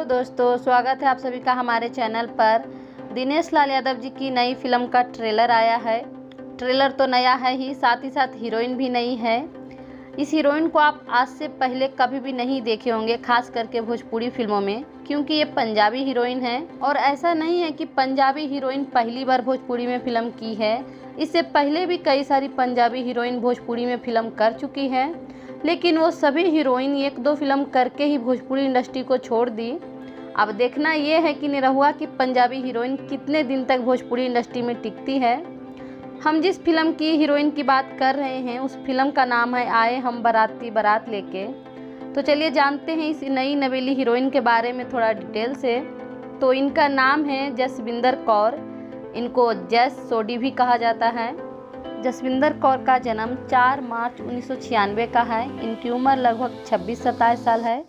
दोस्तों, स्वागत है आप सभी का हमारे चैनल पर। दिनेश लाल यादव जी की नई फिल्म का ट्रेलर आया है। ट्रेलर तो नया है ही, साथ ही साथ हीरोइन भी नई है। इस हीरोइन को आप आज से पहले कभी भी नहीं देखे होंगे, खास करके भोजपुरी फिल्मों में, क्योंकि ये पंजाबी हीरोइन है। और ऐसा नहीं है कि पंजाबी हीरोइन पहली बार भोजपुरी में फिल्म की है, इससे पहले भी कई सारी पंजाबी हीरोइन भोजपुरी में फिल्म कर चुकी है, लेकिन वो सभी हीरोइन एक दो फिल्म करके ही भोजपुरी इंडस्ट्री को छोड़ दी। अब देखना ये है कि निरहुआ की पंजाबी हीरोइन कितने दिन तक भोजपुरी इंडस्ट्री में टिकती है। हम जिस फिल्म की हीरोइन की बात कर रहे हैं उस फिल्म का नाम है आए हम बाराती बारात लेके। तो चलिए जानते हैं इस नई नवेली हीरोइन के बारे में थोड़ा डिटेल से। तो इनका नाम है जसविंदर कौर, इनको जस सोडी भी कहा जाता है। जसविंदर कौर का जन्म 4 मार्च 1996 का है। इनकी उम्र लगभग 26-27 साल है।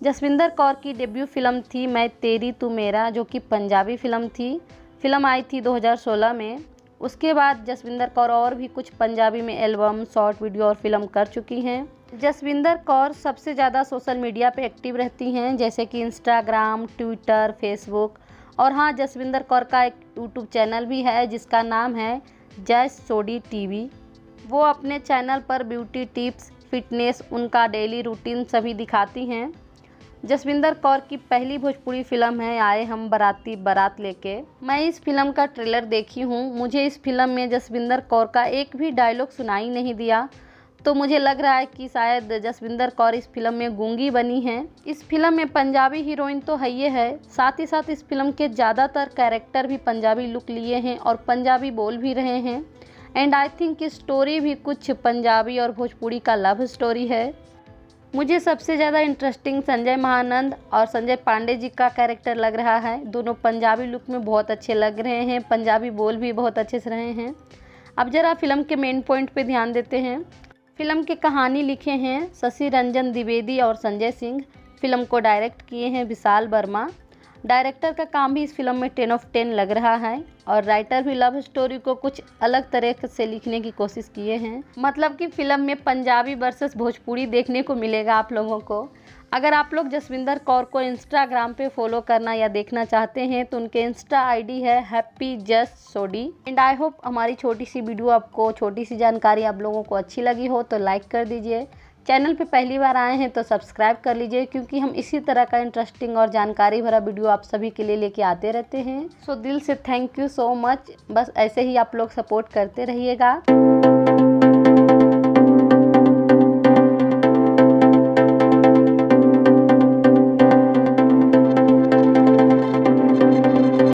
जसविंदर कौर की डेब्यू फिल्म थी मैं तेरी तू मेरा, जो कि पंजाबी फिल्म थी। फिल्म आई थी 2016 में। उसके बाद जसविंदर कौर और भी कुछ पंजाबी में एल्बम, शॉर्ट वीडियो और फिल्म कर चुकी हैं। जसविंदर कौर सबसे ज़्यादा सोशल मीडिया पे एक्टिव रहती हैं, जैसे कि इंस्टाग्राम, ट्विटर, फेसबुक। और हाँ, जसविंदर कौर का एक यूट्यूब चैनल भी है जिसका नाम है जस सोडी टीवी। वो अपने चैनल पर ब्यूटी टिप्स, फिटनेस, उनका डेली रूटीन सभी दिखाती हैं। जसविंदर कौर की पहली भोजपुरी फिल्म है आए हम बाराती बारात लेके। मैं इस फिल्म का ट्रेलर देखी हूँ। मुझे इस फिल्म में जसविंदर कौर का एक भी डायलॉग सुनाई नहीं दिया, तो मुझे लग रहा है कि शायद जसविंदर कौर इस फिल्म में गूंगी बनी हैं। इस फिल्म में पंजाबी हीरोइन तो है ही है, साथ ही साथ इस फिल्म के ज़्यादातर कैरेक्टर भी पंजाबी लुक लिए हैं और पंजाबी बोल भी रहे हैं। एंड आई थिंक की स्टोरी भी कुछ पंजाबी और भोजपुरी का लव स्टोरी है। मुझे सबसे ज़्यादा इंटरेस्टिंग संजय महानंद और संजय पांडे जी का कैरेक्टर लग रहा है। दोनों पंजाबी लुक में बहुत अच्छे लग रहे हैं, पंजाबी बोल भी बहुत अच्छे से रहे हैं। अब ज़रा फिल्म के मेन पॉइंट पे ध्यान देते हैं। फिल्म की कहानी लिखे हैं शशि रंजन द्विवेदी और संजय सिंह। फिल्म को डायरेक्ट किए हैं विशाल वर्मा। डायरेक्टर का काम भी इस फिल्म में 10 of 10 लग रहा है। और राइटर भी लव स्टोरी को कुछ अलग तरह से लिखने की कोशिश किए हैं। मतलब कि फिल्म में पंजाबी वर्सेस भोजपुरी देखने को मिलेगा आप लोगों को। अगर आप लोग जसविंदर कौर को इंस्टाग्राम पे फॉलो करना या देखना चाहते हैं तो उनके इंस्टा आईडी है हैप्पी जस सोडी। एंड आई होप हमारी छोटी सी वीडियो आपको, छोटी सी जानकारी आप लोगों को अच्छी लगी हो तो लाइक कर दीजिए। चैनल पे पहली बार आए हैं तो सब्सक्राइब कर लीजिए, क्योंकि हम इसी तरह का इंटरेस्टिंग और जानकारी भरा वीडियो आप सभी के लिए लेके आते रहते हैं। सो दिल से थैंक यू सो मच। बस ऐसे ही आप लोग सपोर्ट करते रहिएगा।